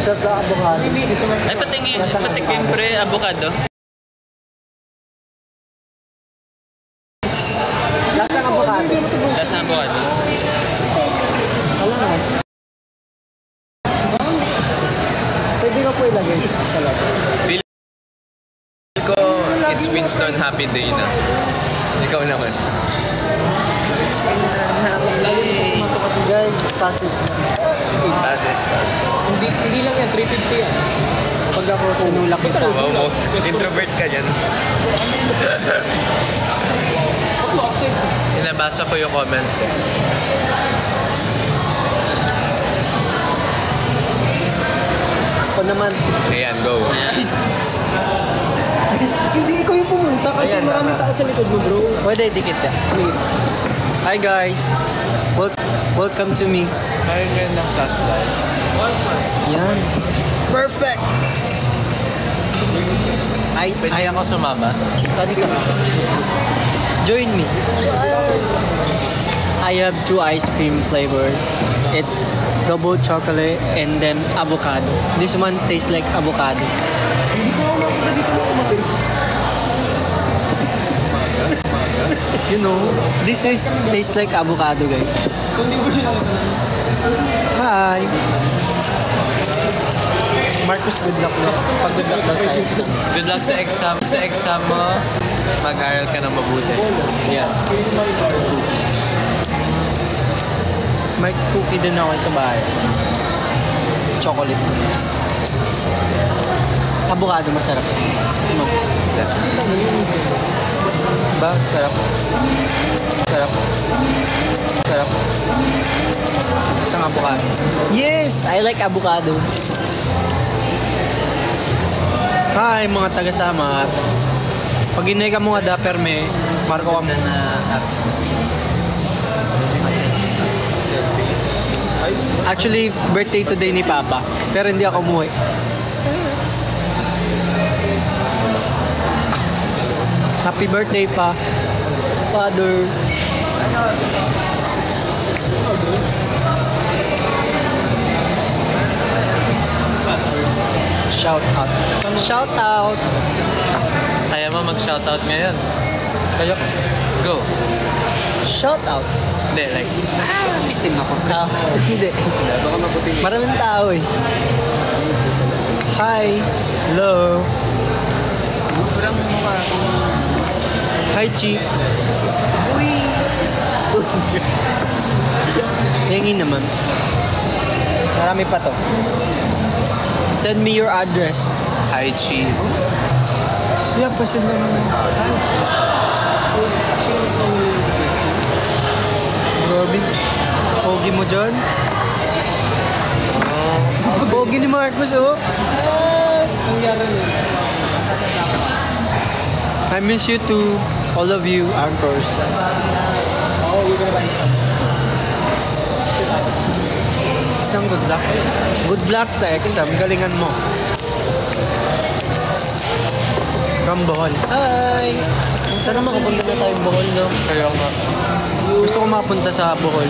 Sarap na avocado. Ay, patingin pre, avocado. Lasang avocado. Lasang avocado. Alam mo. Pwede ko po ilagay sa loob. Feel ko, it's Winston Happy Day na. Ikaw naman. It's Winston Happy Day. Guys, passes na. Passes. Hindi lang yan, 350 yan. Pag ako tinulak kita. Wow, introvert ka dyan. Inabasa ko yung comments eh. Ako naman. Ayan, go. Hindi ikaw yung pumunta kasi Ayan, marami tao sa likod mo, bro. Pwede, dikit ka. Hi guys. Welcome to me. Ayun nga ng flashlight. Yan. Perfect! Pwede ako sumama? Sali ka. Join me. I have 2 ice cream flavors. It's double chocolate and then avocado. This one tastes like avocado. You know, this is tastes like avocado, guys. Hi. Marcus, good luck na. Pag-good luck daw sa exam. Good luck sa exam. Sa exam mo, mag-aral ka ng mabuti. Yeah. May cookie din ako sa bahay. Chocolate. Avocado masarap. No. Ba? Sarap. Sarap. Sarap. Isang avocado. Yes! I like avocado. Hi mga taga-Samar. Pag inay ka mga daper me, Marco ka muna. Actually, birthday today ni Papa. Pero hindi ako umuwi. Happy birthday pa, Father. Shout out. Shout out. Kaya mo mag-shoutout ngayon. Kayo. Go. Shout out. Hindi, like, Itim ako. Hindi. Baka maputing. Maraming tao eh. Hi. Hello. Hi, Chi. Uy. Hingin naman. Marami pa to. Send me your address. hi, Chi. Yeah, pasend naman. Grabe. Pogi mo dyan. Pogi ni Marcus, oh. I miss you too. All of you, anchors. Isang good luck. Good luck sa exam. Galingan mo. From Bohol. Hi! Sana makapunta na tayo Bohol, no? Kaya nga. Gusto ko makapunta sa Bohol.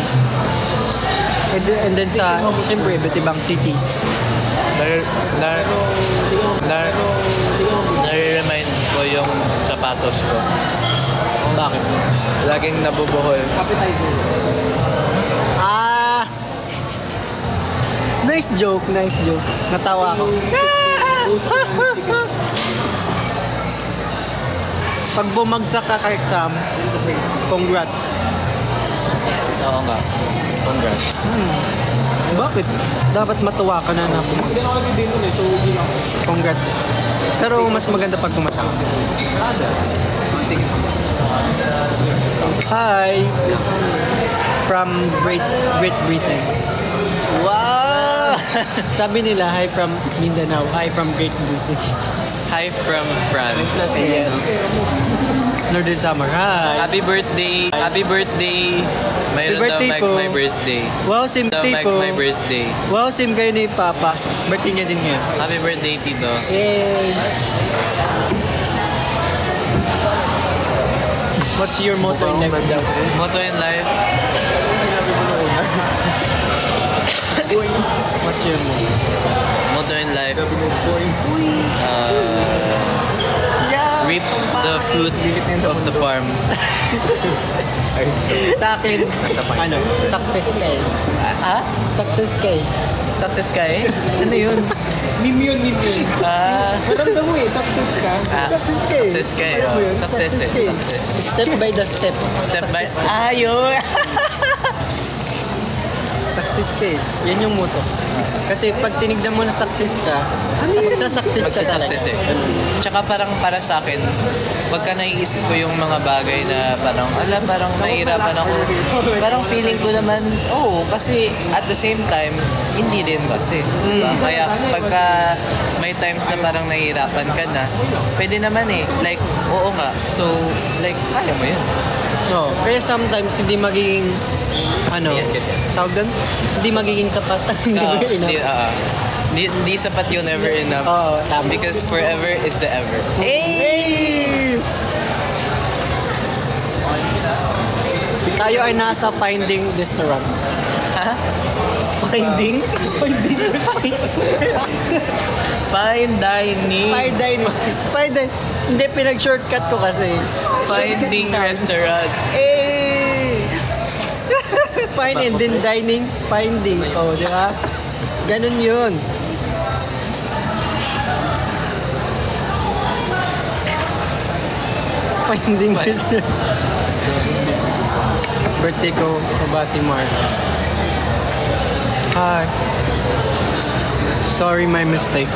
And then sa, siyempre, iba't ibang cities. Nare-remind ko yung sapatos ko. Bakit? Laging nabubuhol. Ah! Nice joke, nice joke. Natawa ako. Pag bumagsak ka ka-exam, congrats. Oo nga. Congrats. Bakit? Dapat matuwa ka na na bumagsak. Congrats. Pero mas maganda pag pumasa ka. Hi! From Great Britain. Wow! Sabi nila, hi from Mindanao. Hi from Great Britain. Hi from France. Yes. Northern Summer. Hi. Happy birthday! Happy birthday! Mayroon daw birthday Mike po. my birthday. Wow, same Daw day Mike po. my birthday. Wow, same kayo ni Papa. Birthday niya din ngayon. Happy birthday, Tito. Yay! What's your motto in life daw? Motto in life? What's your move? Motto in life. Reap the fruit of the farm. Sa akin, ano, success ka eh. Ah? Success ka eh. Success ka eh? Ano yun? Meme yun. Maramdam mo eh, success ka. Success ka eh. Success ka eh. Alam mo yun? Success eh. ka Success. Step by the step. Step by... Ayun! Success ka eh. Yan yung motto. Kasi pag tinignan mo na success ka, success ka talaga. Success eh. Tsaka parang para sa akin, pagka naiisip ko yung mga bagay na parang nahihirapan ako. Parang feeling ko naman, kasi at the same time, hindi din kasi. Diba? Kaya pagka may times na parang nahihirapan ka na, pwede naman eh. Like, oo nga. So, like, kaya mo yun. No, kaya sometimes hindi magiging tawag doon? Hindi magiging sapat. Hindi sapat yung never enough. Oo, tama. Because forever is the ever. Hey! Tayo ay nasa Finding Restaurant. Ha? Finding? Fine dining. Fine dining. Hindi, pinag-shortcut ko kasi. Finding restaurant. Fine and then dining, finding. Oh, di ba? Ganun yun. Finding restaurant. Birthday ko, Mabati Marcos. Hi. Sorry, my mistake.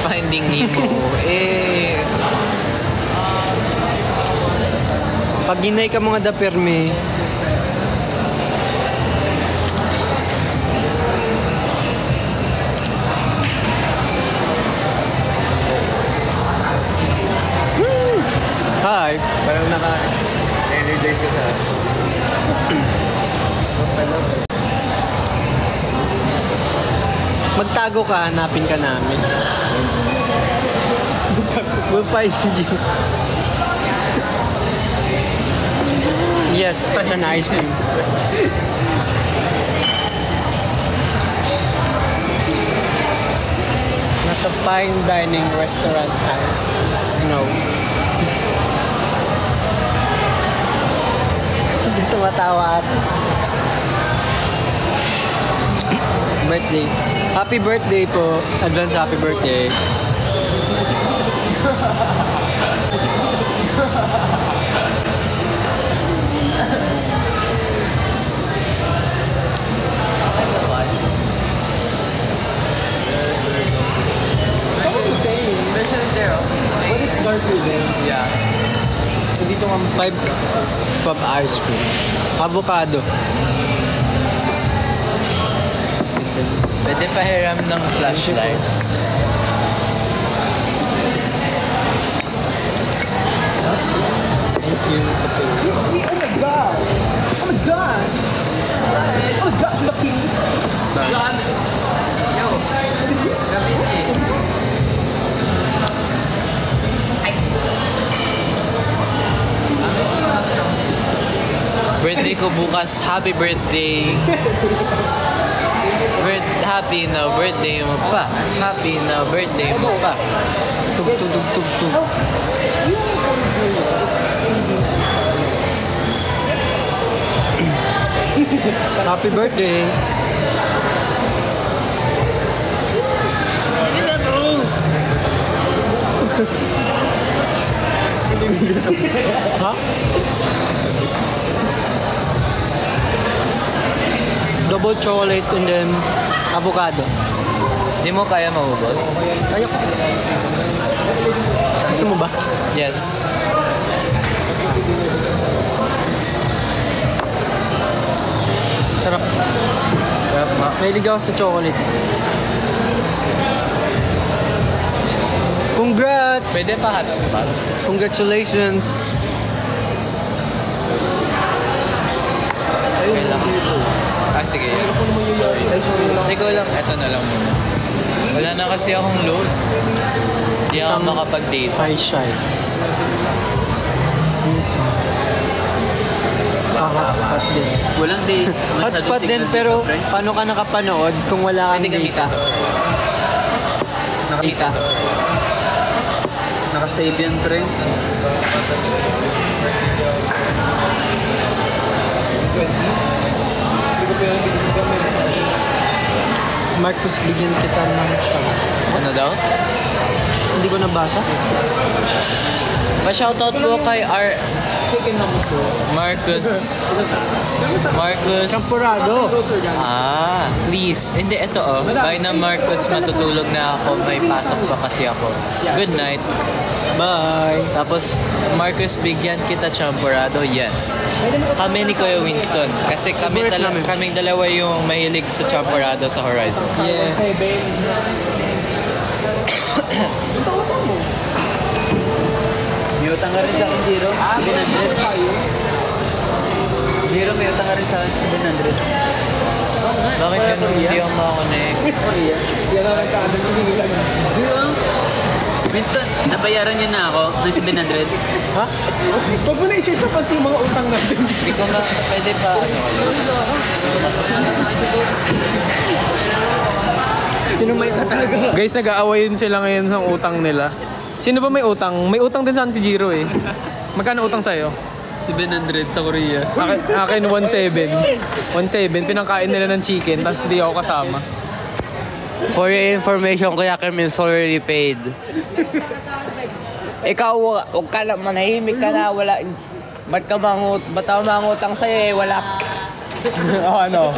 Finding Nemo. Pag ginay ka mga daperme, hi. Parang naka-energize ka sa... Magtago ka, hanapin ka namin. We'll find you. Yes, it's an ice cream. Nasa fine dining restaurant tayo. Hindi tumatawa at birthday. Happy birthday po. Advance happy birthday. Someone's the same. But it's darker there. Yeah. Dito nga 5 pop ice cream. Avocado. Pwede pahiram ng flashlight. Thank you. Oh my god! Oh my god! Oh my god, lucky! Birthday ko bukas. Happy birthday. Happy na birthday mo pa. Happy na birthday mo pa. Tug, tug, tug, tug, tug. Happy birthday. Ha? Double chocolate and then avocado. Hindi mo kaya maubos? Kaya ko. Gusto mo ba? Yes. Sarap. Mahilig ako sa chocolate. Congrats! Pwede pa hot spot? Congratulations! Okay lang. Sige. Ikaw lang. Ito na lang muna. Wala na kasi akong load. Hindi ako makapag-date. Hi, shy. hotspot din. Walang day. Hotspot din, pero paano ka nakapanood kung wala kang data? Data. Nakasave yan, pre. Marcus, bigyan kita ng song. Ano daw? Hindi ko nabasa. Pa-shoutout po kay Marcus. Champurado. Please. Hindi, ito Bye na Marcus, matutulog na ako. May pasok pa kasi ako. Good night. Bye. Tapos, Marcus, bigyan kita champurado. Yes. Kami ni Kuya Winston. Kasi kaming dalawa yung mahilig sa champurado sa Horizon. Yeah. May utang ka rin sa akin, Jiro. 700. Jiro, may utang ka rin sa akin, 700. Bakit ganun? Hindi ako makakonect. Yan ang nagkaadal ko sige lang. Winston, nabayaran niyo na ako ng 700. Ha? Pag mo na i-share sa pansin mga utang natin. Hindi ko nga pwede pa Sino may talaga? Guys, nag-aawayin sila ngayon sa utang nila. Sino ba may utang? May utang din saan si Jiro eh. Magkano utang sa'yo? 700 sa Korea. Akin 1.7. 1.7. Pinangkain nila ng chicken, tapos di ako kasama. For your information, Kuya Kim is already paid. Ikaw, huwag ka lang, manahimik ka na, wala. Ba't ka mangutang sa'yo eh, wala. O ano?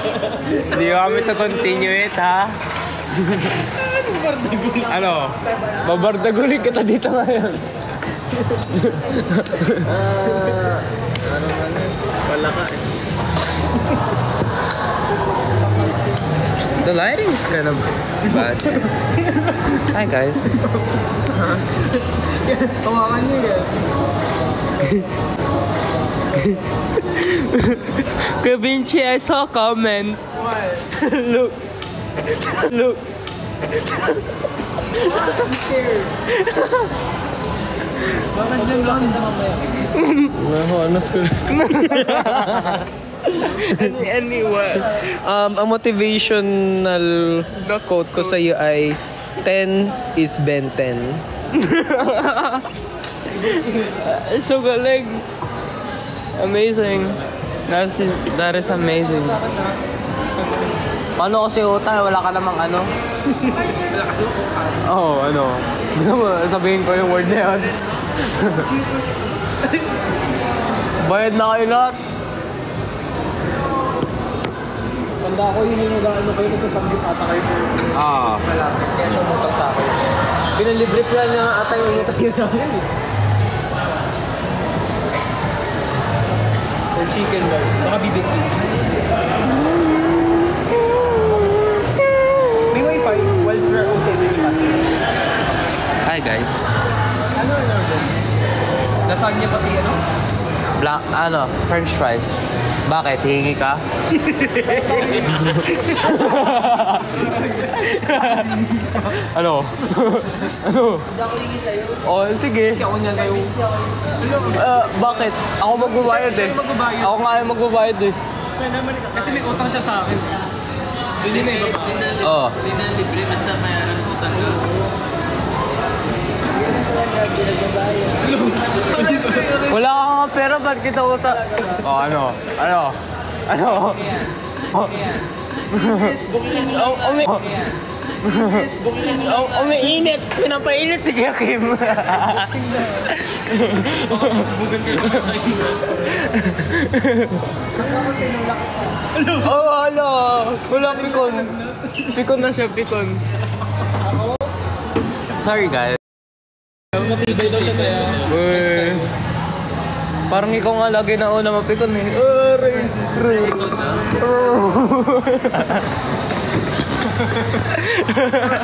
Hindi kami to continue it, ha? Ano? Babardagulin kita dito ngayon. Wala ka eh. The lighting is kind of bad. Hi guys. Tawakan niyo yan. Kavinci, I saw a comment. What? Look. Look. Bakit lang lang? Nahanas ko. Anyway. Ang motivational quote ko sa iyo ay 10 is Ben 10. So galing. Amazing. That is amazing. Paano kasi utang? Wala ka namang ano? Oo, ano. Gusto mo sabihin ko yung word na yun? Bayad na kayo lahat. Tanda ko yun yung nag-ano kayo nagsasamgit ata kayo. Kaya siya umutang sa akin. Pinalibre plan niya ata yung umutang niya sa akin. Or chicken ba? Baka BBQ. May wifi. Welfare o sa yung password. Hi guys. Ano? Lasagna pati ano? French fries. Bakit? Hihingi ka? Ano? Ano? Oh, sige. Ako niyan kayo. Bakit? Ako magbabayad eh. Ako nga yung magbabayad eh. Kasi may utang siya sa akin. Hindi na iba pa. Oo. Hindi na libre, basta mayaran utang ka. Wala ka nga pera, ba't kita utang? Oh, ano? Ano? Ano? Umiinit! Pinapainit si Kuya Kim! Oh, ano? Wala pikon. Pikon na siya, pikon. Sorry, guys. Matibay daw siya sa'yo. Parang ikaw nga lagi na una mapikon eh.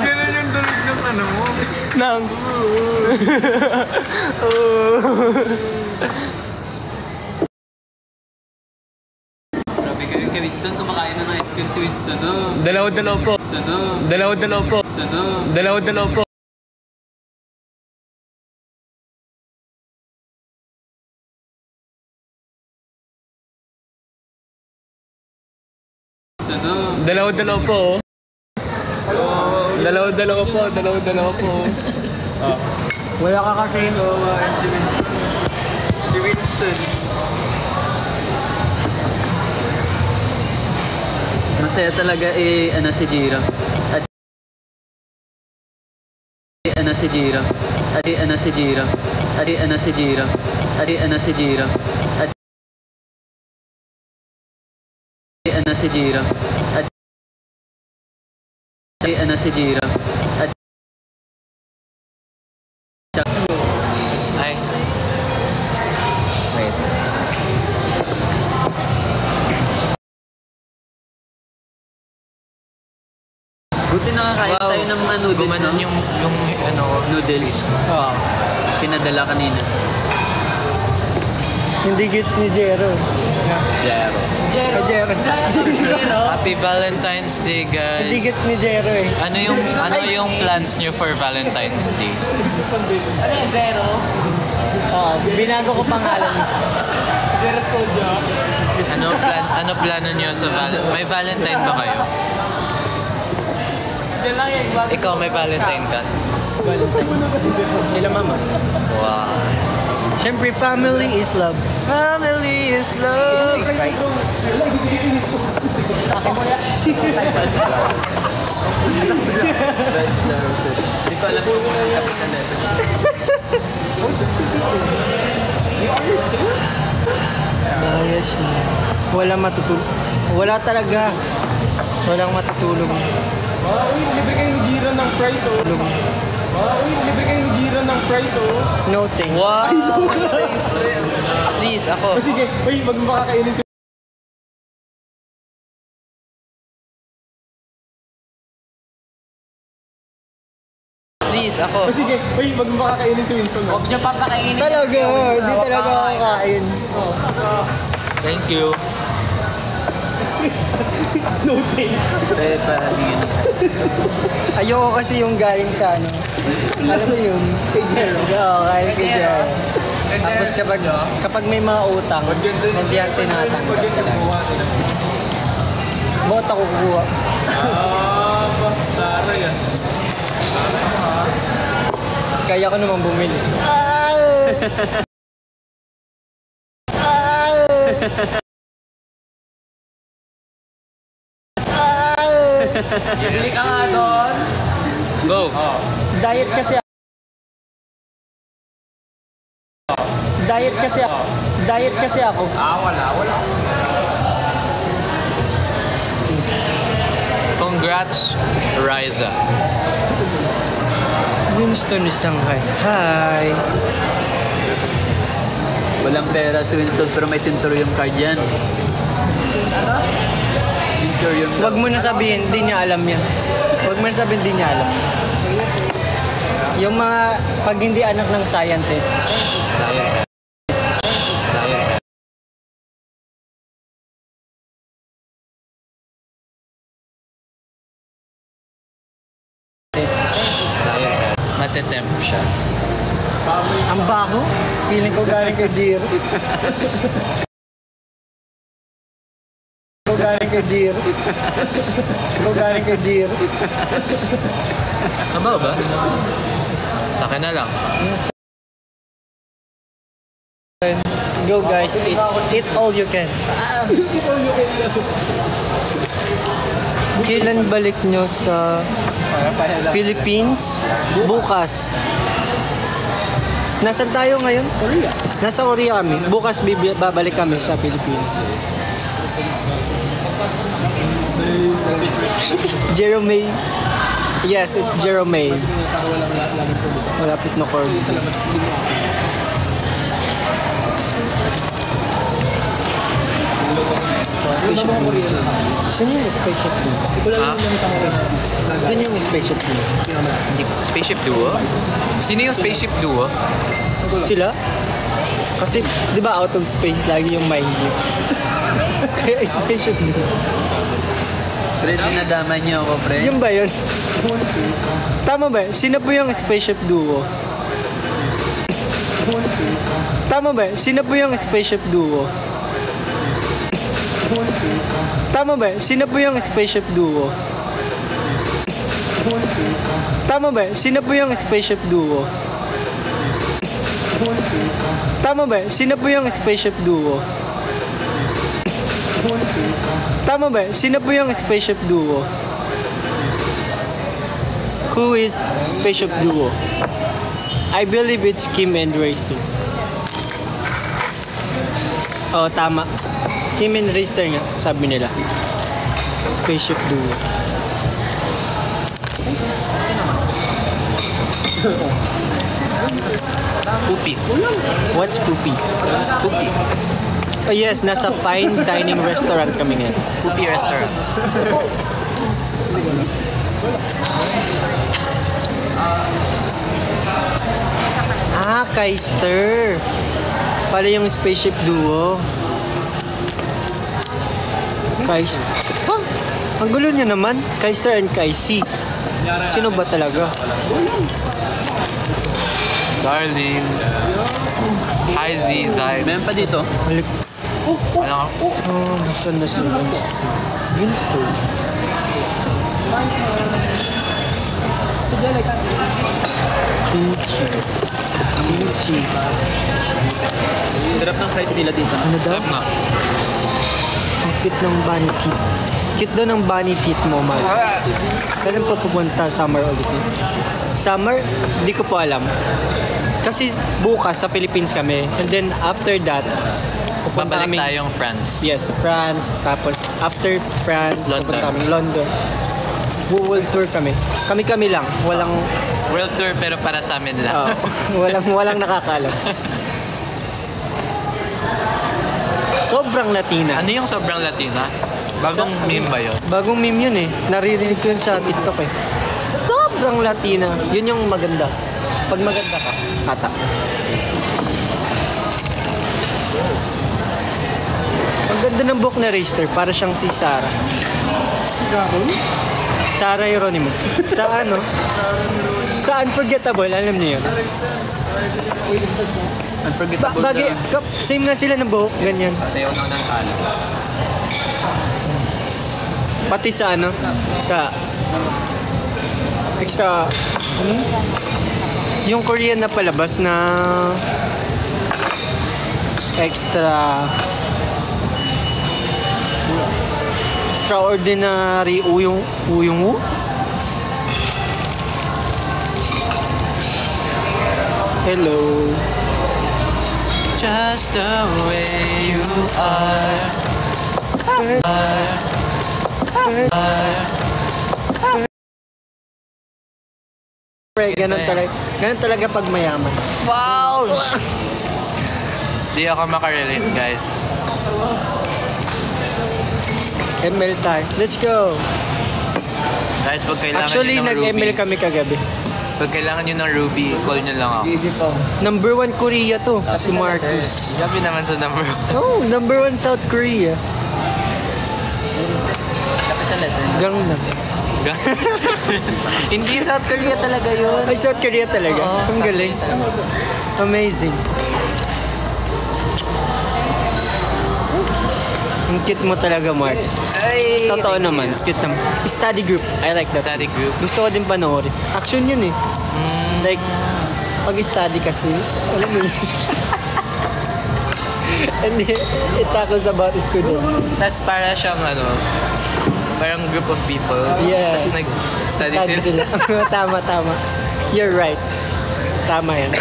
Ganun yung dulig ng ano mo. Nang. Grabe kayo kay Winston, kumakain na ng ice cream si Winston, no? Dalaw-dalaw po. No? Dalaw-dalaw po. No? Dalaw-dalaw po. ano. Dalaw-dalaw po. Dalaw-dalaw po. Wala ka kasi si Winston. Masaya talaga si Jiro. At si Jiro. At si Jiro. At si Jiro. At si Jiro. At si Jiro. At si Jiro. At Ay. Wait. buti nakakain tayo ng mga noodles, Gumanon no? yung Noodles. Oo. Pinadala kanina. Hindi gets ni Jero. Jero. Jero. Happy Valentine's Day, guys. Hindi gets ni Jero eh. Ano yung plans niyo for Valentine's Day? Binago ko pangalan. Jero Soja. Ano plano niyo sa may Valentine ba kayo? Ikaw may Valentine ka? Sila mama. Wow. Siyempre, family is love. Family is love. Hindi ko alam kung capital letter. Yes, walang matutulog. Wala talaga. Walang matutulog. Uy, libre kayo ni Gira ng fries, oh. Uy, libre kayo ni Gira ng fries, oh. No thanks. Wow. Please, ako. Sige, uy, wag mo makakainin si... Please, ako. Sige, uy, wag mo makakainin si Winston. Huwag niyo papakainin. Talaga, hindi talaga makakain. Thank you. No thanks. Ayoko kasi yung galing sa ano. Alam mo yun? Kay Jero. Oo, galing kay Jero. Tapos kapag may mga utang, hindi yan tinatanggap talaga. Bakit ako kukuha? Taray ah. Kaya ko naman bumili. Bili ka nga doon. Go. Diet kasi ako. Diet kasi ako. Wala. Congrats, Riza. Winston is Shanghai. Hi. Walang pera si Winston pero may Centurion card yan. Centurion. Huwag mo na sabihin, hindi niya alam yan. Huwag mo na sabihin, hindi niya alam. Yung mga pag hindi anak ng scientist. Sayang. Matetemp siya. Ang baho. Feeling ko galing kay Jiro. Galing kay Jiro. Tama ba? Sa akin na lang. Go guys, eat all you can. Kailan balik nyo sa Philippines? Bukas. Nasaan tayo ngayon? Korea. Nasa Korea kami. Bukas babalik kami sa Philippines. Jerome. Yes, it's Jerome. Malapit na Corby. Saan yung spaceship mo? Saan yung spaceship mo? Spaceship Duo? Sino yung Spaceship Duo? Sila? Kasi, di ba out of space lagi yung mind you? Kaya spaceship din. Pre, dinadama niyo ako, pre. Yung ba yun? Tama ba? Sino po yung spaceship duo? Tama ba? Sino po yung spaceship duo? Tama ba? Sino po yung spaceship duo? Tama ba? Sino po yung spaceship duo? Tama ba? Sino po yung spaceship duo? Tama ba? Sino po yung spaceship duo? Who is spaceship duo? I believe it's Kim and Racer. Oh, tama. Kim and Racer nga, sabi nila. Spaceship duo. Poopy. What's Poopy? Poopy. Oh yes, nasa fine dining restaurant kami ngayon. Poopy restaurant. Ah, Keister. Pala yung spaceship duo. Keister. Huh? Ang gulo niya naman. Keister and Kaisi. Sino ba talaga? Darling. Hi, Z. Zai. Meron pa dito. Balik. Ano? Oh, saan na si Winston? Kimchi. Kimchi. Sarap ng fries nila dito. Ano daw? Sarap nga. Ang cute ng bunny teeth. Cute daw ng bunny teeth mo, Mark. Kailan pa pupunta summer ulit? Summer? Hindi ko po alam. Kasi bukas sa Philippines kami. And then after that, pupunta Babalik kami. tayong France. Yes, France. Tapos after France, London. pupunta kami London. World tour kami. Kami-kami lang. Walang World tour pero para sa amin lang. walang nakakaalam. Sobrang Latina. Ano yung sobrang Latina? Bagong meme ba yun? Bagong meme yun eh. Naririnig ko yun sa TikTok eh. Sobrang Latina. Yun yung maganda. Pag maganda ka, kata. Ang ganda ng book na Racer. Para siyang si Sarah. Sarah Geronimo. Sa ano? Sa Unforgettable. Alam niyo yun? Unforgettable Bagay, same nga sila ng buhok. Ganyan. Sasayaw lang ng talo. Pati sa ano? Sa extra yung Korean na palabas na extraordinary uyong hello. Just the way you are. Ganun talaga pag mayaman. Wow! Di ako makarelate, guys. ML tayo. Let's go. Guys, pag kailangan Actually, nyo ng nag-ML Ruby, kami kagabi. pag kailangan nyo ng Ruby, call nyo lang ako. Number 1 Korea to. Si Marcus. Gabi naman sa number 1. Oh, number 1 South Korea. Gangnam. Hindi South Korea talaga yun. Ay, South Korea talaga. Oo, Ang galing. Amazing. Ang cute mo talaga, Mark. Ay, Totoo naman. Cute naman. Study group. I like that. Study group. Gusto ko din panoorin. Action yun eh. Like, pag-study kasi, alam mo yun. And it tackles about student. Tapos para siyang parang group of people. Yeah. Tapos nag-study Study sila. sila. Tama, tama. You're right. Tama yan.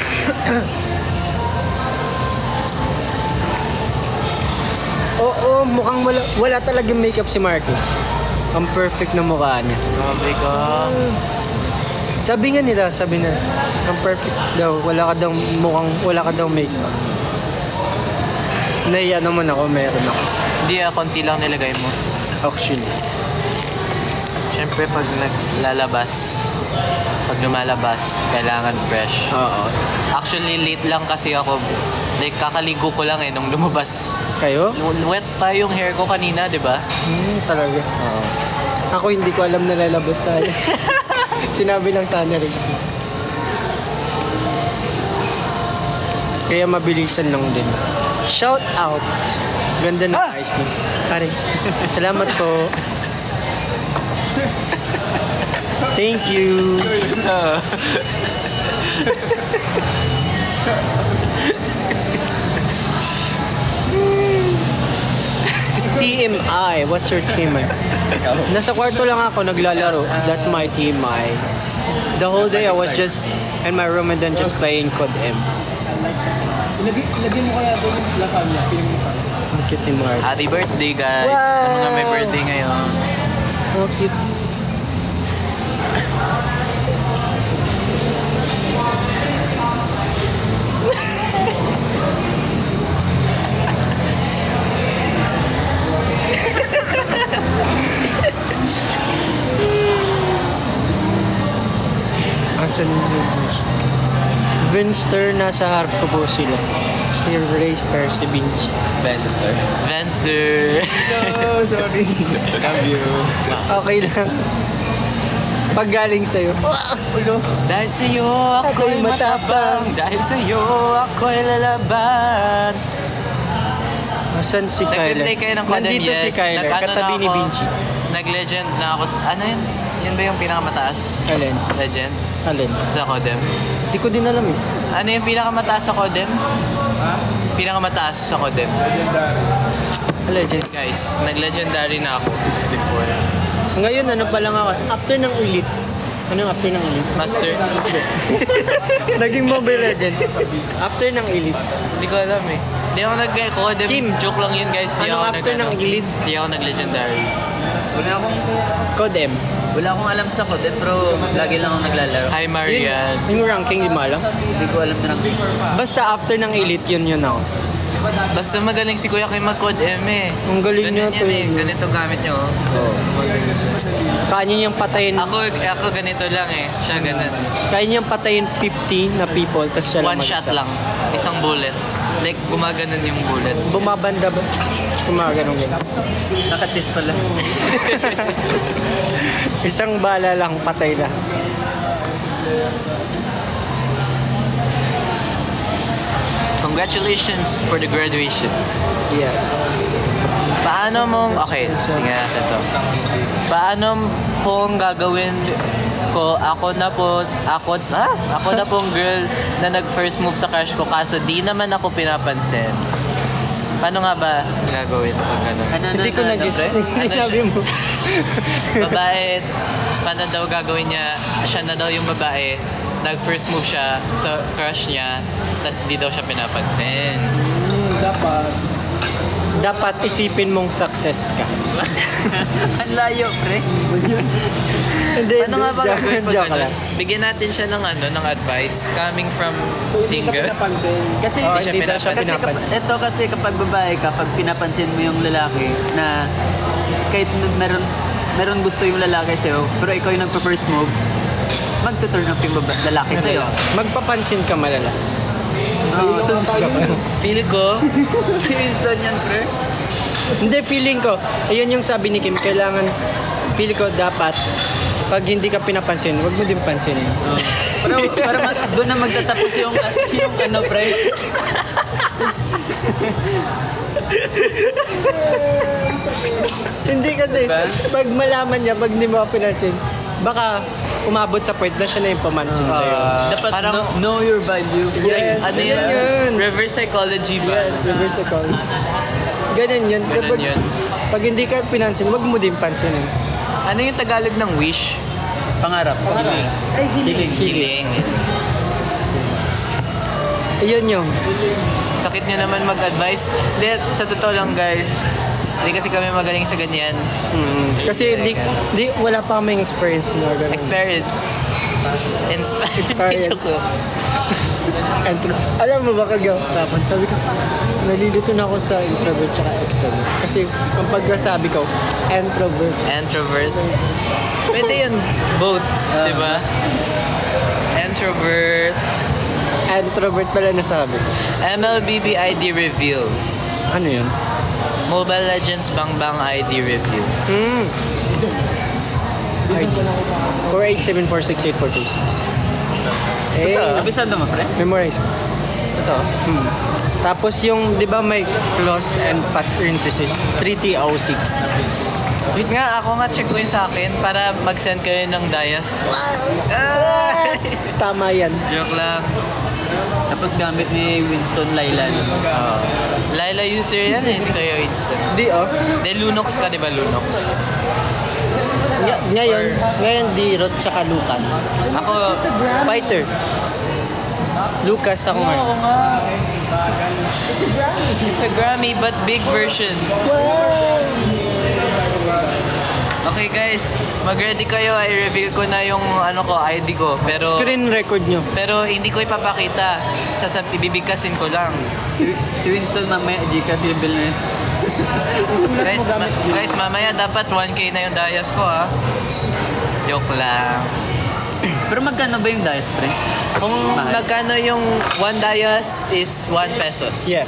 Oo, mukhang wala talagang makeup si Marcus. Ang perfect na mukha niya. Sabi ko, Sabi nila, ang perfect daw. Wala ka daw makeup. Naiya naman ako, meron ako. hindi konti lang nilagay mo. Actually. Siyempre pag lumalabas, kailangan fresh. Oo. Actually, late lang kasi ako. Like, kakaligo ko lang nung lumabas. Kayo? Wet pa yung hair ko kanina, di ba? Talaga. Oo. Ako hindi ko alam na lalabas tayo. Sinabi lang sana rin. Kaya mabilisan lang din. Shout out Ganda ng eyes niyo. Pare, salamat po. Thank you. TMI. What's your TMI? Nasa kwarto lang ako naglalaro. That's my TMI. The whole day I was just in my room and then just playing COD M. Ilagay mo kaya doon yung lasagna. Piling mo sa. Ang cute ni Mark. Happy birthday, guys. Wow! Sa mga may birthday ngayon. Ang cute. Asan yung Vinster? Vinster, nasa harap ko po sila. Si Raystar, si Vinci. Benster. Venster. No, sorry. Love you. Okay lang. Pag galing sa'yo. Dahil sa'yo ako'y matapang. Dahil sa'yo ako'y lalaban. Asan si Kyler? Nag-play kayo ng Kodem, Nandito si yes. Kyler, Nag-ano katabi na ni ako, Vinci. Nag-legend na ako. Ano yun? Yan ba yung pinakamataas? Alin? Legend? Alin? Sa Kodem? Di ko din alam eh. Ano yung pinakamataas sa Kodem? Pinakamataas sa Kodem. Legend. Guys, nag-legendary na ako before. Ngayon, ano pa lang ako? After ng Elite. Ano yung after ng Elite? Master. Naging Mobile Legend. After ng Elite. Hindi ko alam eh. Hindi ako nag-Kodem. Kim. Joke lang yun, guys. Di Anong ako after ng Elite? Hindi ako nag-legendary. Wala akong Codem. wala akong alam sa Kodem, pero lagi lang akong naglalaro. Hi, Marian. Yung ranking, di mo alam? Hindi ko alam na Basta after ng Elite, yun ako. Basta magaling si Kuya kay mag-Kodem eh. Ang galing niya, Ganun yan eh. Kuya. Ganito gamit niyo. Oh. Kanya niyang patayin. Ako ganito lang eh. Siya ganun. Kaya niyang patayin 50 na people, tapos siya lang One shot mag-isa. lang. Isang bullet. Like, gumaganon yung bullets. Bumabanda ba? Kumaganon ganun. Naka-cheat pala. Isang bala lang, patay na. Congratulations for the graduation. Yes. Paano mong... Okay, tingnan natin to. Paano pong gagawin ko, ako na pong girl na nag-first move sa crush ko kaso di naman ako pinapansin. Paano nga ba gagawin pag gano'n? Hindi ko na-gets. Sinabi mo. Babae, paano daw gagawin niya? Siya na daw yung babae. Nag-first move siya sa crush niya, tapos di daw siya pinapansin. Dapat isipin mong success ka. Ang layo, pre. Hindi, Ano nga ba gagawin pag joke gano'n? lang. Bigyan natin siya ng ng advice coming from single. Kasi Oh, Hindi siya hindi daw siya pinapansin. pinapansin. ito kasi kapag babae ka, pag pinapansin mo yung lalaki na kahit meron gusto yung lalaki sa'yo, pero ikaw yung nagpa-first move, magtuturn off yung lalaki sa'yo. Magpapansin ka malala. Feel ko, Si Winston yan, pre. Hindi, feeling ko, ayun yung sabi ni Kim, kailangan, feel ko dapat, pag hindi ka pinapansin, huwag mo din pansinin. Para doon na magtatapos yung ano, pre. Hindi kasi, pag malaman niya, pag hindi mo ka pinansin, baka umabot sa point na siya na yung pamansin sa'yo. Dapat Parang- know your value. Yes, ano ganun yun? yun. Reverse psychology ba? Yes, reverse psychology. Ganun yun. Ganun Kapag, yun. pag hindi ka pinansin, huwag mo din pansinin. Ano yung Tagalog ng wish? Pangarap. Ay, hiling. Hiling. Ayun yung. Sakit nyo naman mag-advise. Hindi, sa totoo lang guys, hindi kasi kami magaling sa ganyan. Kasi wala pa kaming experience na ganun. Experience. Experience. Joke lang. Alam mo ba kagawapan? Sabi ko, nalilito na ako sa introvert tsaka extrovert. Kasi ang pagkasabi ko, introvert. Introvert. Pwede yun. Both. Diba? Introvert. Introvert pala nasabi ko. MLBB ID reveal. Ano yun? Mobile Legends Bang Bang ID reveal. ID. 487468426. Eh, Abisado mo, pre? memorize ko. Totoo. Tapos yung, di ba may clause and parenthesis, 3T06. Wait nga, ako nga check ko yung sa akin para mag-send kayo ng Dayas. Tama yan. Joke lang. Tapos gamit ni Winston Laila. Laila user yan eh, si Kuya Winston. Di De Lunox ka, di ba Lunox? Ngayon Dirot tsaka Lucas. Ako, Fighter. Lucas ako ngayon. oo nga. It's a Grammy but big version. Okay guys, mag-ready kayo. I-reveal ko na yung ID ko. Pero Screen record nyo. pero hindi ko ipapakita. Ibibigkasin ko lang. Si Winston mamaya, Gcash bill na yun. Guys, mamaya dapat 1K na yung Dayas ko ha. Joke lang. Pero magkano ba yung dice, pre? Kung Mahal. magkano yung 1 Dayas is 1 pesos. Yes.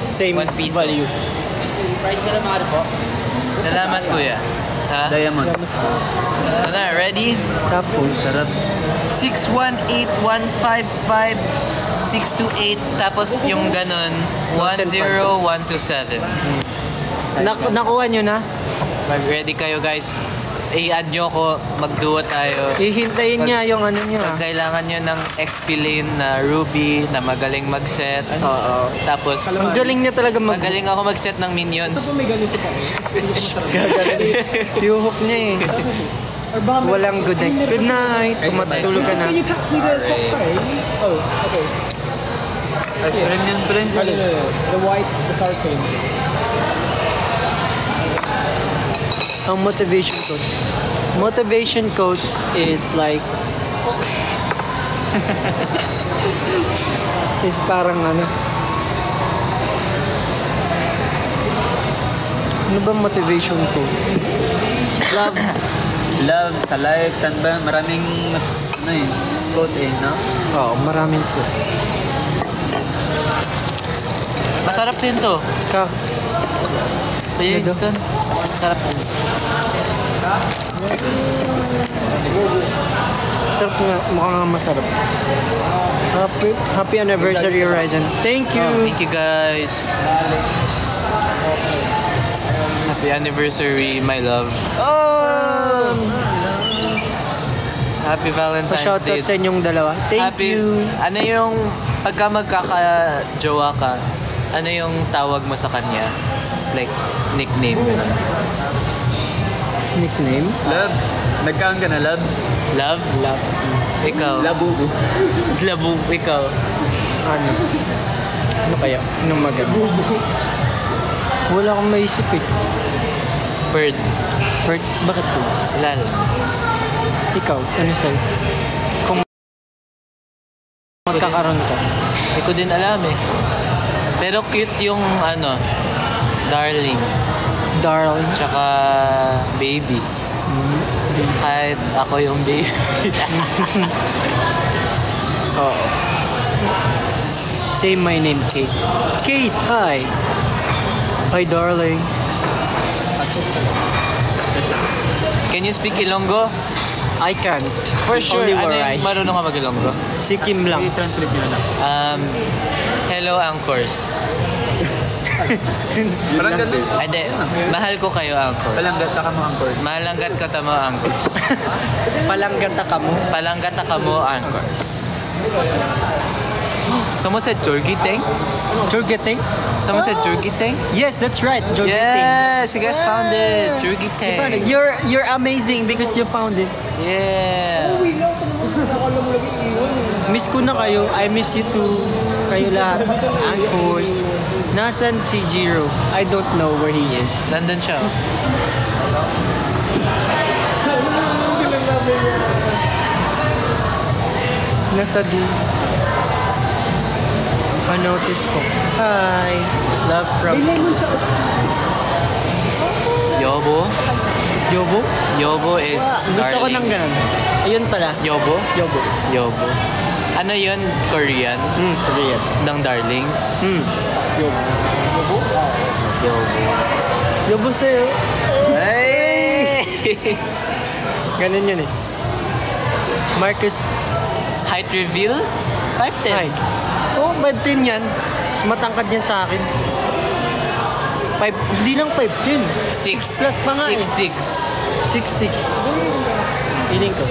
Same 1 piso. value. Salamat kuya. Ha? Diamonds. Ano na, ready? Tapos, Sarap. 618-155-628 tapos yung ganun 10127. nakuha nyo na? Mag-ready kayo guys. I-add nyo ako, mag-duo tayo. Hihintayin niya yung ano nyo Pag kailangan nyo ng XP lane na Ruby na magaling mag-set. Oo. Tapos Ang galing niya talaga magaling ako mag-set ng minions. Yuhok niya eh. Walang good night. Good night. Tumatulog ka na. Friend yan, friend. Ang motivation coach. Motivation coach is like is parang ano ba motivation coach? Love. Love sa life, saan ba? Maraming, quote no? Oo, maraming to. Masarap din to. Kuya Ito? Winston. Masarap din. Sarap nga, mukhang nga masarap. Happy anniversary, Horizon. Thank you. Thank you guys. Happy anniversary, my love. Oh! Happy Valentine's Pa-shoutout Day. sa inyong dalawa. Thank you. Ano yung, pagka magkaka-jowa ka, ano yung tawag mo sa kanya? Like, nickname. Nickname? Love. Nagkaan ka na, love? Love? Love. Ikaw? Labubu. Labubu. Ikaw? Ano? Ano kaya? Anong maganda? Wala akong maisip eh. Bird. Bert, bakit po? Wala lang. Ikaw, ano sa'yo? Kung magkakaroon ka. Hindi ko din alam eh. Pero cute yung darling. Darling. Tsaka baby. Kahit ako yung baby. Oo. Say my name, Kate. Kate, hi. Hi, darling. Can you speak Ilonggo? I can't. For sure. Only Ano where yung marunong ka mag-Ilonggo? Si Kim lang. I-translate nyo na lang. Hello, anchors. Parang ganun. Ay, di. Mahal ko kayo, anchor. Palanggat ka mo ang course. Malanggat ka tamo, anchors. Palanggata ka mo. Palanggata ka mo, anchors. Someone said Jorgiteng? Jorgeteng? Someone said Jorgiteng? Yes, that's right. Jorgeteng. Yes! You guys found it! You found it. Jorgiteng. You're amazing because you found it. Yeah! Miss ko na kayo. I miss you too. Kayo lahat. Anchors. Nasaan si Jiro? I don't know where he is. Nandun siya. Nasa di. Pa-notice ko. Hi. Love from Yobo? Yobo. Yobo is Gusto ko darling. ng ganun. Ayun pala. Yobo? Yobo. Yobo. Ano yun? Korean? Korean. Ng darling? Yobo. Yobo. Yobo sa'yo. Hey! Ganun yun eh. Marcus. Height reveal? 5'10". Hi. Oh, 5'10 yan. Mas matangkad yan sa akin. 5, hindi lang 5'10". 6 plus pa nga eh. 6'6". 6'6". Feeling ko.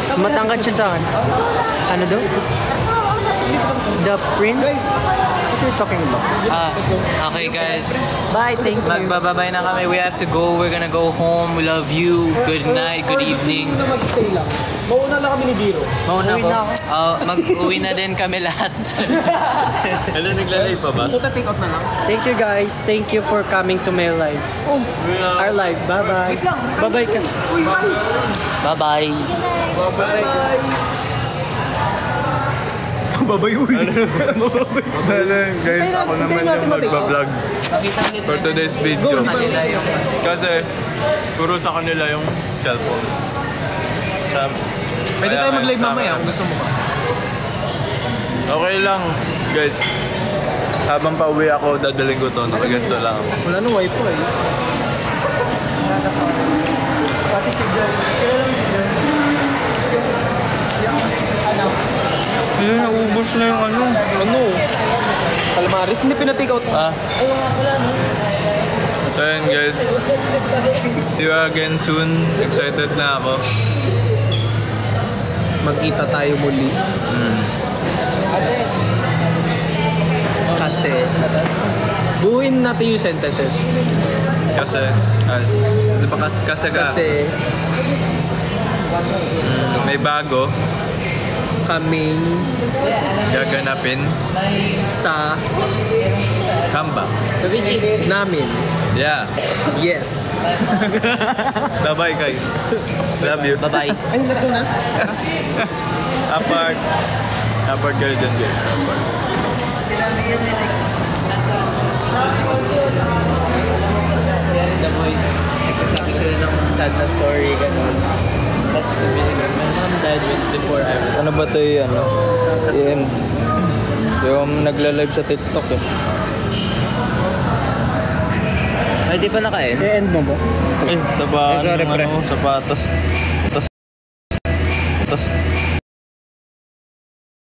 Mas matangkad siya sa akin. Ano daw? The Prince? What are you talking about? Okay guys. Bye, thank you. Magbababay na kami. We have to go. We're gonna go home. We love you. Good night. Good evening. Magstay lang. Mauna lang kami ni Giro. Mauna Uwi po. na ako. Mag-uwi na din kami lahat. Hello, naglalay pa ba? So, take out na lang. Thank you guys. Thank you for coming to my live. Oh, our live. Bye-bye. Wait lang. Bye-bye ka. Bye-bye. Bye-bye. Guys, ako naman yung magbablog Pakita ulit for natin today's video. sa kanila yung... Kasi, puro sa kanila yung cellphone. Pwede tayo mag-live mamaya kung gusto mo ba. Okay lang, guys. Habang pauwi ako, dadaling ko to. Nakaganto lang. Wala nung wifi eh. Pati si John. Kailan lang si John? Naubos na yung ano. Ano? Calamaris, hindi pina-take out. So yun guys. See you again soon. Excited na ako. Magkita tayo muli. Kasi, buuin natin yung sentences. Kasi, di ba kasi ka? Kasi, May bago. kaming Gaganapin. sa Comeback. namin. Yeah. Yes. Bye-bye guys. Love you. Bye-bye. Ay, let's go na. Apart. Apart kayo dyan guys. Apart. Yan the boys. Nagsasabi sila ng sad na story, gano'n. Tapos sasabihin ko, my mom died before I was... Ano ba ito yung ano? Yung nagla-live sa TikTok eh. Ay, di pa naka-end? I-end mo ba? Eh, taba, Ay, sorry, pre. sapatos.